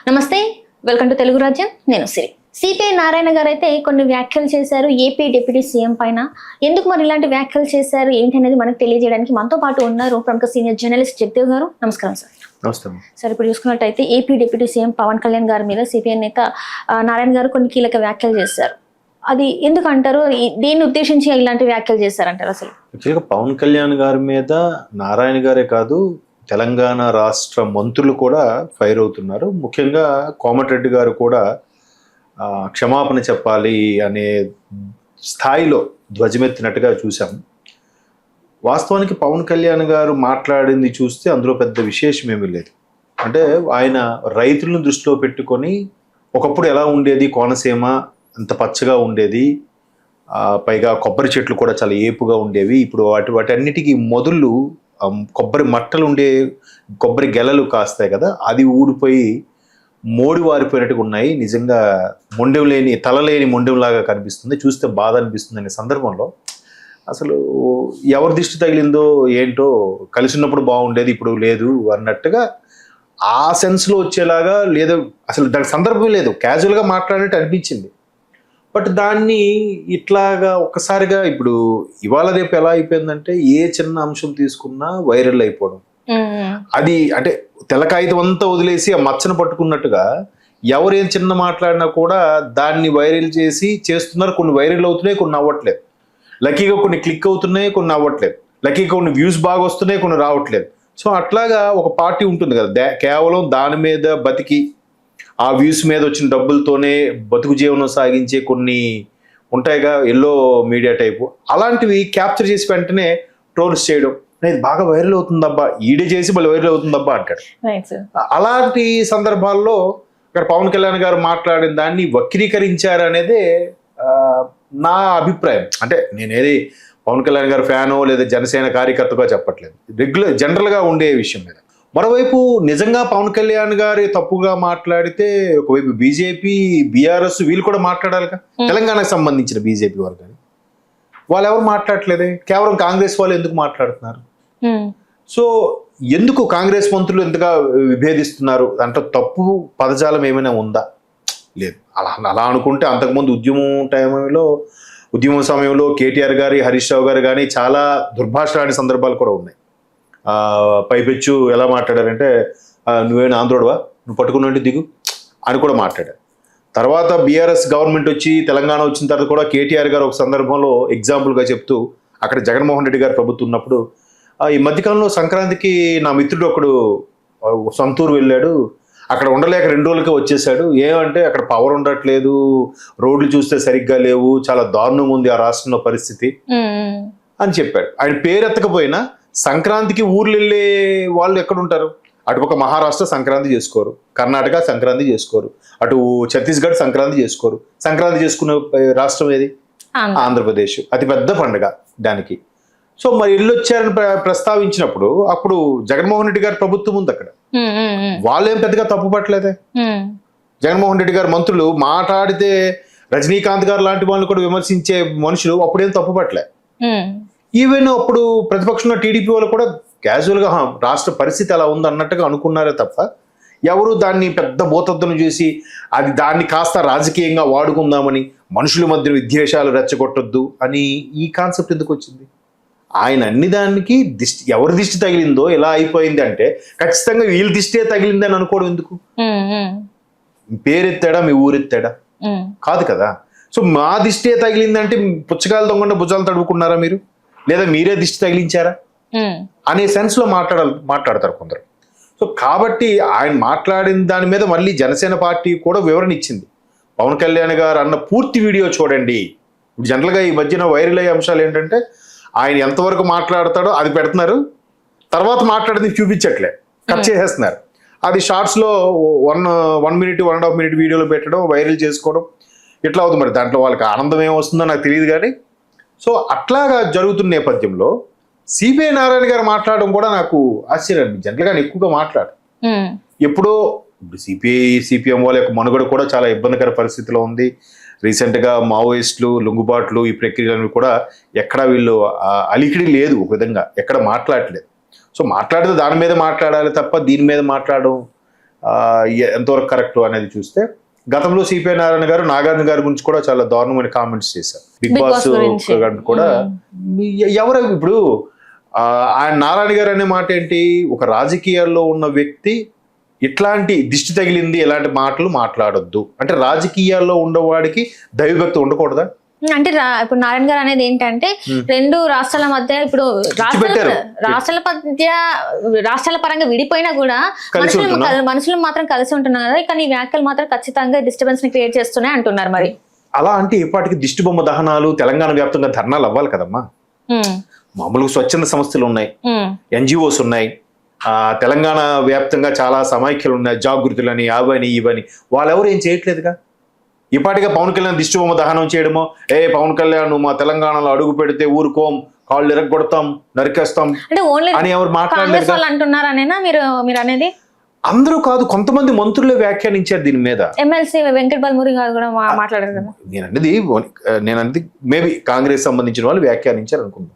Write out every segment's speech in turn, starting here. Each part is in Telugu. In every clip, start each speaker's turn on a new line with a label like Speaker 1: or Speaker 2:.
Speaker 1: నమస్తే, వెల్కమ్ టు తెలుగు రాజ్యం. నేను సిరి. సిపిఐ నారాయణ గారు అయితే కొన్ని వ్యాఖ్యలు చేశారు ఏపీ డిప్యూటీ సీఎం పైన. ఎందుకు మరి ఇలాంటి వ్యాఖ్యలు చేశారు ఏంటి అనేది మనకు తెలియజేయడానికి మనతో పాటు ఉన్నారు ప్రముఖ సీనియర్ జర్నలిస్ట్ జగదేవ్ గారు. నమస్కారం సార్.
Speaker 2: నమస్తే
Speaker 1: సార్, ఇప్పుడు చూసుకున్నట్టయితే AP deputy CM Pawan Kalyan గారి మీద సిపిఐ నేత నారాయణ గారు కొన్ని కీలక వ్యాఖ్యలు చేశారు. అది ఎందుకు అంటారు? దేన్ని ఉద్దేశించి ఇలాంటి వ్యాఖ్యలు చేశారంటారు? అసలు
Speaker 2: యాక్చువల్గా పవన్ కళ్యాణ్ గారి మీద నారాయణ గారే కాదు, తెలంగాణ రాష్ట్ర మంత్రులు కూడా ఫైర్ అవుతున్నారు. ముఖ్యంగా కోమటిరెడ్డి గారు కూడా క్షమాపణ చెప్పాలి అనే స్థాయిలో ధ్వజమెత్తినట్టుగా చూసాం. వాస్తవానికి పవన్ కళ్యాణ్ గారు మాట్లాడింది చూస్తే అందులో పెద్ద విశేషం ఏమీ లేదు. అంటే ఆయన రైతులను దృష్టిలో పెట్టుకొని ఒకప్పుడు ఎలా ఉండేది కోనసీమ, అంత పచ్చగా ఉండేది, పైగా కొబ్బరి చెట్లు కూడా చాలా ఏపుగా ఉండేవి. ఇప్పుడు వాటన్నిటికీ మొదలు కొబ్బరి మట్టలు ఉండే కొబ్బరి గెలలు కాస్తాయి కదా, అది ఊడిపోయి మోడి వారిపోయినట్టుగా ఉన్నాయి. నిజంగా మొండెం లేని తలలేని మొండెంలాగా కనిపిస్తుంది, చూస్తే బాధ అనిపిస్తుంది. అనే సందర్భంలో అసలు ఎవరి దిష్టి తగిలిందో ఏంటో, కలిసి ఉన్నప్పుడు బాగుండేది ఇప్పుడు లేదు అన్నట్టుగా ఆ సెన్స్లో వచ్చేలాగా, లేదా అసలు దానికి సందర్భం లేదు, క్యాజువల్గా మాట్లాడినట్టు అనిపించింది. బట్ దాన్ని ఇట్లాగా ఒక్కసారిగా ఇప్పుడు ఇవాళ రేపు ఎలా అయిపోయిందంటే ఏ చిన్న అంశం తీసుకున్నా వైరల్ అయిపోవడం. అది అంటే తెల్లకాగితం అంతా వదిలేసి ఆ మచ్చను పట్టుకున్నట్టుగా ఎవరేం చిన్న మాట్లాడినా కూడా దాన్ని వైరల్ చేసి చేస్తున్నారు. కొన్ని వైరల్ అవుతున్నాయి, కొన్ని అవ్వట్లేదు. లక్కీగా కొన్ని క్లిక్ అవుతున్నాయి, కొన్ని అవ్వట్లేదు. లక్కీగా కొన్ని వ్యూస్ బాగా వస్తున్నాయి, కొన్ని రావట్లేదు. సో అట్లాగా ఒక పార్టీ ఉంటుంది కదా, కేవలం దాని మీద బతికి ఆ వ్యూస్ మీద వచ్చిన డబ్బులతోనే బతుకు జీవనం సాగించే కొన్ని ఉంటాయిగా, ఎల్లో మీడియా టైపు, అలాంటివి క్యాప్చర్ చేసి వెంటనే ట్రోల్స్ చేయడం. ఇది బాగా వైరల్ అవుతుందబ్బా, ఈడే చేసి మళ్ళీ వైరల్ అవుతుందబ్బా అంటాడు. అలాంటి సందర్భాల్లో ఇక్కడ పవన్ కళ్యాణ్ గారు మాట్లాడిన దాన్ని వక్రీకరించారు అనేదే నా అభిప్రాయం. అంటే నేనేది పవన్ కళ్యాణ్ గారు ఫ్యానో లేదా జనసేన కార్యకర్తగా చెప్పట్లేదు, జనరల్గా ఉండే విషయం మీద. మరోవైపు నిజంగా పవన్ కళ్యాణ్ గారి తప్పుగా మాట్లాడితే ఒకవైపు బీజేపీ, బీఆర్ఎస్ వీళ్ళు కూడా మాట్లాడాలిగా. తెలంగాణకు సంబంధించిన బీజేపీ వర్గాన్ని వాళ్ళు ఎవరు మాట్లాడట్లేదే, కేవలం కాంగ్రెస్ వాళ్ళు ఎందుకు మాట్లాడుతున్నారు? సో ఎందుకు కాంగ్రెస్ మంత్రులు ఎంతగా విభేదిస్తున్నారు? అంటే తప్పు పదజాలం ఏమైనా ఉందా? లేదు. అలా అనుకుంటే అంతకుముందు ఉద్యమం సమయంలో కేటీఆర్ గారి, హరీష్ రావు గారు కానీ చాలా దుర్భాషలాడే సందర్భాలు కూడా ఉన్నాయి. పైపెచ్చు ఎలా మాట్లాడారంటే, నువ్వేనా ఆంధ్రోడువా, నువ్వు పట్టుకున్నట్టు దిగు అని కూడా మాట్లాడారు. తర్వాత బీఆర్ఎస్ గవర్నమెంట్ వచ్చి తెలంగాణ వచ్చిన తర్వాత కూడా కేటీఆర్ గారు ఒక సందర్భంలో ఎగ్జాంపుల్గా చెప్తూ, అక్కడ జగన్మోహన్ రెడ్డి గారు ప్రభుత్వం ఉన్నప్పుడు ఈ మధ్యకాలంలో సంక్రాంతికి నా మిత్రుడు ఒకడు సొంతూరు వెళ్ళాడు, అక్కడ ఉండలేక 2 రోజులకే వచ్చేసాడు. ఏమంటే అక్కడ పవర్ ఉండట్లేదు, రోడ్లు చూస్తే సరిగ్గా లేవు, చాలా దారుణంగా ఉంది ఆ రాష్ట్రంలో పరిస్థితి అని చెప్పాడు. ఆయన పేరెత్తకపోయినా సంక్రాంతికి ఊర్లు వెళ్ళే వాళ్ళు ఎక్కడుంటారు? అటుపక్క మహారాష్ట్ర సంక్రాంతి చేసుకోరు, కర్ణాటక సంక్రాంతి చేసుకోరు, అటు ఛత్తీస్గఢ్ సంక్రాంతి చేసుకోరు. సంక్రాంతి చేసుకునే రాష్ట్రం ఏది? ఆంధ్రప్రదేశ్. అతిపెద్ద పండుగ దానికి. సో మరి ఇల్లు వచ్చారని ప్రస్తావించినప్పుడు అప్పుడు జగన్మోహన్ రెడ్డి గారి ప్రభుత్వం ఉంది అక్కడ, వాళ్ళేం పెద్దగా తప్పు పట్టలేదే. జగన్మోహన్ రెడ్డి గారి మంత్రులు మాట్లాడితే రజనీకాంత్ గారు లాంటి వాళ్ళని కూడా విమర్శించే మనుషులు అప్పుడేం తప్పు పట్టలే. ఈవెన్ అప్పుడు ప్రతిపక్షంలో టీడీపీ వాళ్ళు కూడా క్యాజువల్గా రాష్ట్ర పరిస్థితి అలా ఉంది అన్నట్టుగా అనుకున్నారే తప్ప ఎవరు దాన్ని పెద్ద భూతద్దను చేసి దాన్ని కాస్త రాజకీయంగా వాడుకుందామని, మనుషుల మధ్య విద్వేషాలు రెచ్చగొట్టొద్దు అని ఈ కాన్సెప్ట్ ఎందుకు వచ్చింది? ఆయన అన్ని దానికి ఎవరి దిష్టి తగిలిందో ఎలా అయిపోయింది అంటే ఖచ్చితంగా వీళ్ళ దిష్టే తగిలింది అని అనుకోవడం ఎందుకు? పేరెత్తాడా, మీ ఊరెత్తాడా? కాదు కదా. సో మా దిష్టే తగిలిందంటే పుచ్చకాయలు దొంగ భుజాలు తడుపుకున్నారా మీరు, లేదా మీరే దిష్టి తగిలించారా అనే సెన్స్లో మాట్లాడతారు కొందరు. సో కాబట్టి ఆయన మాట్లాడిన దాని మీద మళ్ళీ జనసేన పార్టీ కూడా వివరణ ఇచ్చింది. పవన్ కళ్యాణ్ గారు అన్న పూర్తి వీడియో చూడండి. ఇప్పుడు జనరల్గా ఈ మధ్యన వైరల్ అయ్యే అంశాలు ఏంటంటే ఆయన ఎంతవరకు మాట్లాడతాడో అది పెడుతున్నారు, తర్వాత మాట్లాడింది చూపించట్లే, కట్ చేసేస్తున్నారు. అది షార్ట్స్లో 1 minute 1.5 minute వీడియోలో పెట్టడం, వైరల్ చేసుకోవడం ఇట్లా అవుతుంది. మరి దాంట్లో వాళ్ళకి ఆనందం ఏమొస్తుందో నాకు తెలియదు కానీ. సో అట్లాగా జరుగుతున్న నేపథ్యంలో సిపిఐ నారాయణ గారు మాట్లాడడం కూడా నాకు ఆశ్చర్యం. జనరల్గా ఎక్కువగా మాట్లాడు ఎప్పుడో సిపిఎం వాళ్ళ యొక్క మనుగడ కూడా చాలా ఇబ్బందికర పరిస్థితిలో ఉంది. రీసెంట్గా మావోయిస్టులు, లొంగుబాట్లు, ఈ ప్రక్రియలను కూడా ఎక్కడ వీళ్ళు అలికిడి లేదు, ఒక విధంగా ఎక్కడ మాట్లాడలేదు. సో మాట్లాడితే దాని మీద మాట్లాడాలి తప్ప దీని మీద మాట్లాడడం ఎంతవరకు కరెక్ట్ అనేది చూస్తే గతంలో సిపిఐ నారాయణ గారు నాగార్జున గారి గురించి కూడా చాలా దారుణమైన కామెంట్స్ చేశారు. బిగ్ బాస్ కూడా ఎవరు ఇప్పుడు ఆయన నారాయణ గారు అనే మాట ఏంటి, ఒక రాజకీయాల్లో ఉన్న వ్యక్తి ఇట్లాంటి దిష్టి తగిలింది ఎలాంటి మాటలు మాట్లాడొద్దు అంటే రాజకీయాల్లో ఉండవాడికి దైవభక్తి ఉండకూడదా?
Speaker 1: అంటే ఇప్పుడు నారాయణ గారు అనేది ఏంటంటే రెండు రాష్ట్రాల మధ్య ఇప్పుడు రాష్ట్రాల పరంగా విడిపోయినా కూడా మనుషులు మాత్రం కలిసి ఉంటున్నారు కదా, కానీ ఈ వ్యాఖ్యలు మాత్రం ఖచ్చితంగా డిస్టర్బెన్స్ ని క్రియేట్ చేస్తున్నాయి అంటున్నారు. మరి
Speaker 2: అలా అంటే ఇప్పటికి దిష్టి బొమ్మ దహనాలు తెలంగాణ వ్యాప్తంగా ధర్నాలు అవ్వాలి కదమ్మా. మామూలుగా స్వచ్ఛంద సంస్థలు ఉన్నాయి, ఎన్జిఓస్ ఉన్నాయి, తెలంగాణ వ్యాప్తంగా చాలా సమైక్యలు ఉన్నాయి, జాగృతులని అవని ఇవని, వాళ్ళెవరు ఏం చేయట్లేదుగా. ఇప్పటికే పవన్ కళ్యాణ్ దిష్టి బొమ్మ దహనం చేయడమో, పవన్ కళ్యాణ్ మా తెలంగాణలో అడుగు పెడితే ఊరుకోం, కాళ్ళు ఎరగొడతాం, నరికేస్తాం అని ఎవరు మాట్లాడలేదు.
Speaker 1: మీరు అనేది
Speaker 2: అందరూ కాదు, కొంతమంది మంత్రులే వ్యాఖ్యానించారు దీని మీద.
Speaker 1: ఎమ్మెల్సీ వెంకట బల్మూరి గారు కూడా మాట్లాడారు కదా.
Speaker 2: నేను అనేది మేబీ కాంగ్రెస్ సంబంధించిన వాళ్ళు వ్యాఖ్యానించారు అనుకుందాం.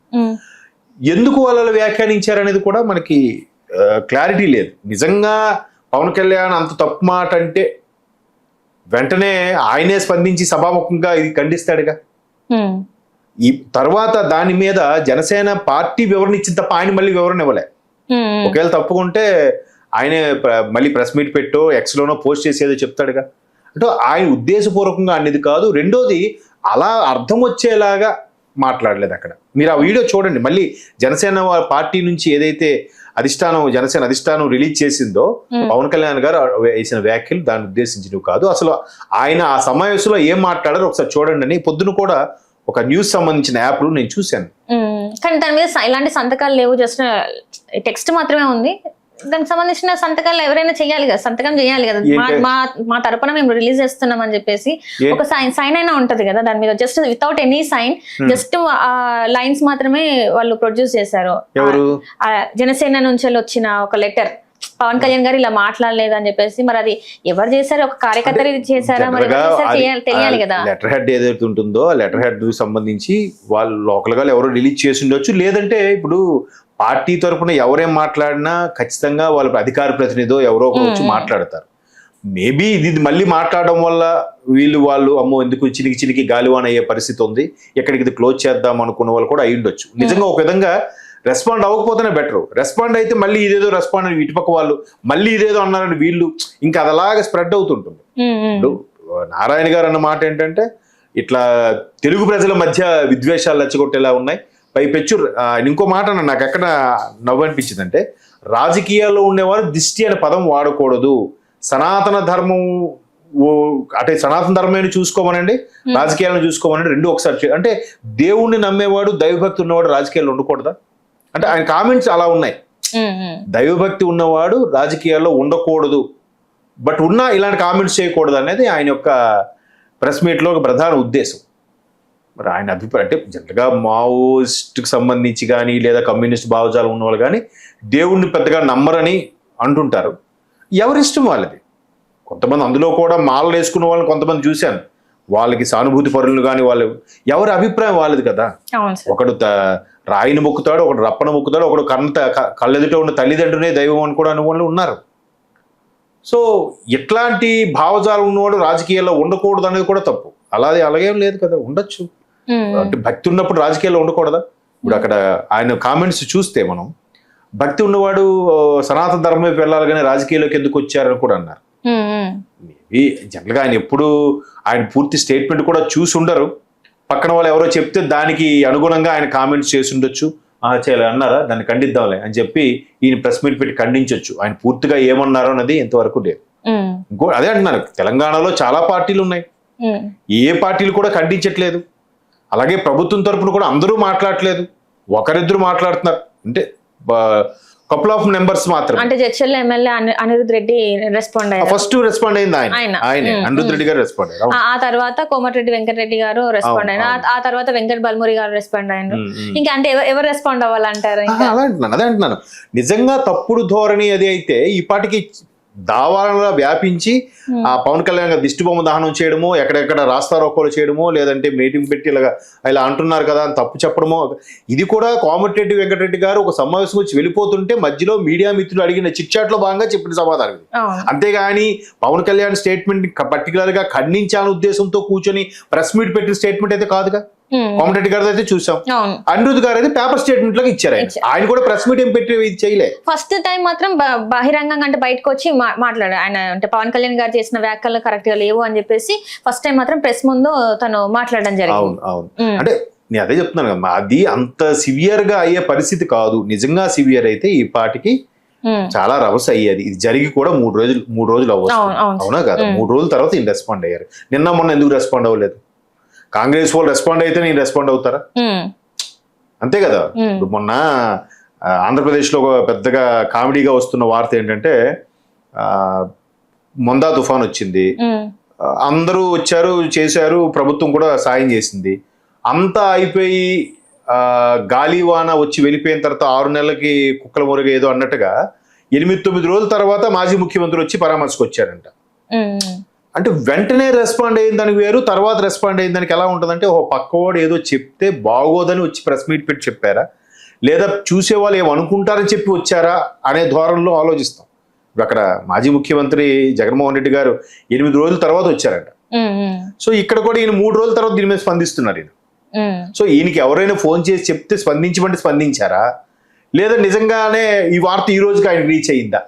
Speaker 2: ఎందుకు వాళ్ళు వ్యాఖ్యానించారు అనేది కూడా మనకి క్లారిటీ లేదు. నిజంగా పవన్ కళ్యాణ్ అంత తప్పు మాట అంటే వెంటనే ఆయనే స్పందించి సభాముఖంగా ఇది ఖండిస్తాడుగా. ఈ తర్వాత దాని మీద జనసేన పార్టీ వివరణ ఇచ్చిన తప్ప ఆయన మళ్ళీ వివరణ ఇవ్వలే. ఒకవేళ తప్పుకుంటే ఆయనే మళ్ళీ ప్రెస్ మీట్ పెట్టో ఎక్స్లోనో పోస్ట్ చేసేదో చెప్తాడుగా. అంటే ఆయన ఉద్దేశపూర్వకంగా అనేది కాదు. రెండోది అలా అర్థం వచ్చేలాగా మాట్లాడలేదు అక్కడ. మీరు ఆ వీడియో చూడండి. మళ్ళీ జనసేన పార్టీ నుంచి ఏదైతే జనసేన అధిష్టానం రిలీజ్ చేసిందో పవన్ కళ్యాణ్ గారు వేసిన వ్యాఖ్యలు దాన్ని ఉద్దేశించినవి కాదు. అసలు ఆయన ఆ సమావేశంలో ఏం మాట్లాడారో ఒకసారి చూడండి అని పొద్దున కూడా ఒక న్యూస్ సంబంధించిన యాప్లు నేను చూశాను.
Speaker 1: కానీ దాని మీద ఇలాంటి సంతకాలు లేవు, జస్ట్ టెక్స్ట్ మాత్రమే ఉంది. దానికి సంబంధించిన సంతకాలు ఎవరైనా చేయాలి కదా, సంతకం చేయాలి కదా. మా తరపున మేము రిలీజ్ చేస్తున్నాం అని చెప్పేసి ఒక సైన్ అయినా ఉంటది కదా దాని మీద. Just without any sign, just lines మాత్రమే వాళ్ళు ప్రొడ్యూస్ చేశారు. జనసేన నుంచి వచ్చిన ఒక లెటర్, పవన్ కళ్యాణ్ గారు ఇలా మాట్లాడలేదు అని చెప్పేసి. మరి అది ఎవరు చేశారు? ఒక కార్యకర్త చేశారా? మరి తెలియాలి కదా.
Speaker 2: లెటర్ హెడ్ ఏదైతే ఉంటుందో ఆ లెటర్ హెడ్ సంబంధించి వాళ్ళు లోకల్ గా ఎవరో రిలీజ్ చేసి ఉండొచ్చు. లేదంటే ఇప్పుడు పార్టీ తరఫున ఎవరేం మాట్లాడినా ఖచ్చితంగా వాళ్ళ అధికార ప్రతినిధో ఎవరో ఒకరు వచ్చి మాట్లాడతారు. మేబీ ఇది మళ్ళీ మాట్లాడడం వల్ల వాళ్ళు అమ్మో ఎందుకు చినికి గాలివాన్ అయ్యే పరిస్థితి ఉంది, ఎక్కడికి ఇది క్లోజ్ చేద్దాం అనుకున్న వాళ్ళు కూడా అయి ఉండొచ్చు. నిజంగా ఒక విధంగా రెస్పాండ్ అవ్వకపోతేనే బెటర్. రెస్పాండ్ అయితే మళ్ళీ ఇదేదో రెస్పాండ్ అని ఇటుపక్క వాళ్ళు మళ్ళీ ఇదేదో అన్నారని వీళ్ళు ఇంకా అదలాగా స్ప్రెడ్ అవుతుంటుంది. ఇప్పుడు నారాయణ గారు అన్న మాట ఏంటంటే ఇట్లా తెలుగు ప్రజల మధ్య విద్వేషాలు రెచ్చగొట్టేలా ఉన్నాయి. పైపెచ్చు ఇంకో మాట నాకు ఎక్కడ నవ్వు అనిపించింది అంటే, రాజకీయాల్లో ఉండేవారు దిష్టి అనే పదం వాడకూడదు, సనాతన ధర్మం అంటే సనాతన ధర్మాన్ని చూసుకోమనండి, రాజకీయాలను చూసుకోమనండి, రెండు ఒకసారి. అంటే దేవుణ్ణి నమ్మేవాడు దైవభక్తి ఉన్నవాడు రాజకీయాల్లో ఉండకూడదా? అంటే ఆయన కామెంట్స్ అలా ఉన్నాయి. దైవభక్తి ఉన్నవాడు రాజకీయాల్లో ఉండకూడదు, బట్ ఉన్నా ఇలాంటి కామెంట్స్ చేయకూడదు అనేది ఆయన యొక్క ప్రెస్ మీట్లో ఒక ప్రధాన ఉద్దేశం. మరి ఆయన అభిప్రాయం అంటే జనరల్గా మావోయిస్ట్కి సంబంధించి కానీ లేదా కమ్యూనిస్ట్ భావజాలం ఉన్న వాళ్ళు కానీ దేవుణ్ణి పెద్దగా నమ్మరని అంటుంటారు. ఎవరిష్టం వాళ్ళది. కొంతమంది అందులో కూడా మాలలు వేసుకున్న వాళ్ళని కొంతమంది చూశాను, వాళ్ళకి సానుభూతి పరులను కానీ వాళ్ళు ఎవరి అభిప్రాయం వాళ్ళది కదా. ఒకడు రాయిని మొక్కుతాడు, ఒకడు రప్పన మొక్కుతాడు, ఒకడు కళ్ళెదుట ఉన్న తల్లిదండ్రులే దైవం అని కూడా అనుకోని ఉన్నారు. సో ఇట్లాంటి భావజాలం ఉన్నవాడు రాజకీయాల్లో ఉండకూడదు అనేది కూడా తప్పు. అలాగేం లేదు కదా, ఉండొచ్చు. అంటే భక్తి ఉన్నప్పుడు రాజకీయాల్లో ఉండకూడదా? ఇప్పుడు అక్కడ ఆయన కామెంట్స్ చూస్తే మనం భక్తి ఉన్నవాడు సనాతన ధర్మం వైపు వెళ్ళాలి కానీ రాజకీయాల్లోకి ఎందుకు వచ్చారని కూడా అన్నారు. మేబీ జనరల్గా ఆయన ఎప్పుడు ఆయన పూర్తి స్టేట్మెంట్ కూడా చూసి ఉండరు. పక్కన వాళ్ళు ఎవరో చెప్తే దానికి అనుగుణంగా ఆయన కామెంట్స్ చేసి ఉండొచ్చు. చేయాలి అన్నారా, దాన్ని ఖండిద్దాంలే అని చెప్పి ఈయన ప్రెస్ మీట్ పెట్టి ఖండించవచ్చు. ఆయన పూర్తిగా ఏమన్నారో అన్నది ఎంతవరకు లేదు. ఇంకో అదే అంటున్నారు, తెలంగాణలో చాలా పార్టీలు ఉన్నాయి, ఏ పార్టీలు కూడా ఖండించట్లేదు. అలాగే ప్రభుత్వం తరపున కూడా అందరూ మాట్లాడట్లేదు, ఒకరిద్దరు మాట్లాడుతున్నారు. అంటే కపుల్ ఆఫ్ మెంబర్స్ మాత్రం.
Speaker 1: అంటే జడ్చర్ల ఎమ్మెల్యే అనిరుద్ రెడ్డి రెస్పాండ్ అయ్యారు.
Speaker 2: ఫస్ట్ రెస్పాండ్ అయింది ఆయన అనిరుద్ రెడ్డి గారు రెస్పాండ్ అయ్యారు.
Speaker 1: ఆ తర్వాత కోమటిరెడ్డి వెంకటరెడ్డి గారు రెస్పాండ్ అయినా, ఆ తర్వాత వెంకట బల్మూరి గారు రెస్పాండ్ అయ్యారు. ఇంకా అంటే ఎవరు రెస్పాండ్ అవ్వాలంటారు?
Speaker 2: అదే అంటున్నాను. నిజంగా తప్పుడు ధోరణి అది అయితే ఈ పాటికి దావాలలో వ్యాపించి ఆ పవన్ కళ్యాణ్ గారు దిష్టి బొమ్మ దహనం చేయడమో, ఎక్కడెక్కడ రాస్తారోకోలు చేయడమో, లేదంటే మీటింగ్ పెట్టి ఇలా అంటున్నారు కదా అని తప్పు చెప్పడమో. ఇది కూడా కోమటిరెడ్డి వెంకటరెడ్డి గారు ఒక సమావేశం వచ్చి వెళ్ళిపోతుంటే మధ్యలో మీడియా మిత్రులు అడిగిన చిట్ చాట్ లో భాగంగా చెప్పిన సమాధానం ఇది. అంతేగాని పవన్ కళ్యాణ్ స్టేట్మెంట్ పర్టికులర్ గా ఖండించాలనే ఉద్దేశంతో కూర్చొని ప్రెస్ మీట్ పెట్టిన స్టేట్మెంట్ అయితే కాదుగా. కోమటిరెడ్డి గారు అయితే చూసాం, అనిరుద్ధ్ గారు అయితే పేపర్ స్టేట్మెంట్ లాగా ఇచ్చారు. ఆయన కూడా ప్రెస్ మీట్ ఏం పెట్టి చేయలే.
Speaker 1: ఫస్ట్ టైం మాత్రం బహిరంగంగా అంటే బయటకు వచ్చి మాట్లాడారు ఆయన. అంటే పవన్ కళ్యాణ్ గారు చేసిన వ్యాఖ్యలు కరెక్ట్ గా లేవు అని చెప్పేసి ఫస్ట్ టైం మాత్రం ప్రెస్ ముందు తను మాట్లాడడం జరిగింది.
Speaker 2: అవును అంటే నేను అదే చెప్తున్నాను కదా, అది అంత సివియర్ గా అయ్యే పరిస్థితి కాదు. నిజంగా సివియర్ అయితే ఈ పాటికి చాలా రవస అయ్యేది. ఇది జరిగి కూడా 3 రోజులు అవ్వచ్చు, అవునా కదా? 3 రోజుల తర్వాత ఈయన రెస్పాండ్ అయ్యారు. నిన్న మొన్న ఎందుకు రెస్పాండ్ అవ్వలేదు? కాంగ్రెస్ వాళ్ళు రెస్పాండ్ అయితే నేను రెస్పాండ్ అవుతారా? అంతే కదా. ఇప్పుడు మొన్న ఆంధ్రప్రదేశ్ లో ఒక పెద్దగా కామెడీగా వస్తున్న వార్త ఏంటంటే, మొందా తుఫాన్ వచ్చింది, అందరూ వచ్చారు చేశారు, ప్రభుత్వం కూడా సాయం చేసింది. అంతా అయిపోయి గాలివాన వచ్చి వెళ్ళిపోయిన తర్వాత 6 నెలలకి కుక్కల మురుగ ఏదో అన్నట్టుగా 8-9 రోజుల తర్వాత మాజీ ముఖ్యమంత్రి వచ్చి పరామర్శకు వచ్చారంట. అంటే వెంటనే రెస్పాండ్ అయిన దానికి వేరు, తర్వాత రెస్పాండ్ అయిన దానికి ఎలా ఉంటుందంటే, ఓ పక్కవాడు ఏదో చెప్తే బాగోదని వచ్చి ప్రెస్ మీట్ పెట్టి చెప్పారా, లేదా చూసేవాళ్ళు ఏమనుకుంటారని చెప్పి వచ్చారా అనే ధోరణిలో ఆలోచిస్తాం. ఇప్పుడు అక్కడ మాజీ ముఖ్యమంత్రి జగన్మోహన్ రెడ్డి గారు 8 రోజుల తర్వాత వచ్చారంట. సో ఇక్కడ కూడా ఈయన 3 రోజుల తర్వాత దీని మీద స్పందిస్తున్నారు ఈయన. సో ఈయనకి ఎవరైనా ఫోన్ చేసి చెప్తే స్పందించమంటే స్పందించారా, లేదా నిజంగానే ఈ వార్త ఈ రోజుకి ఆయన రీచ్ అయిందా?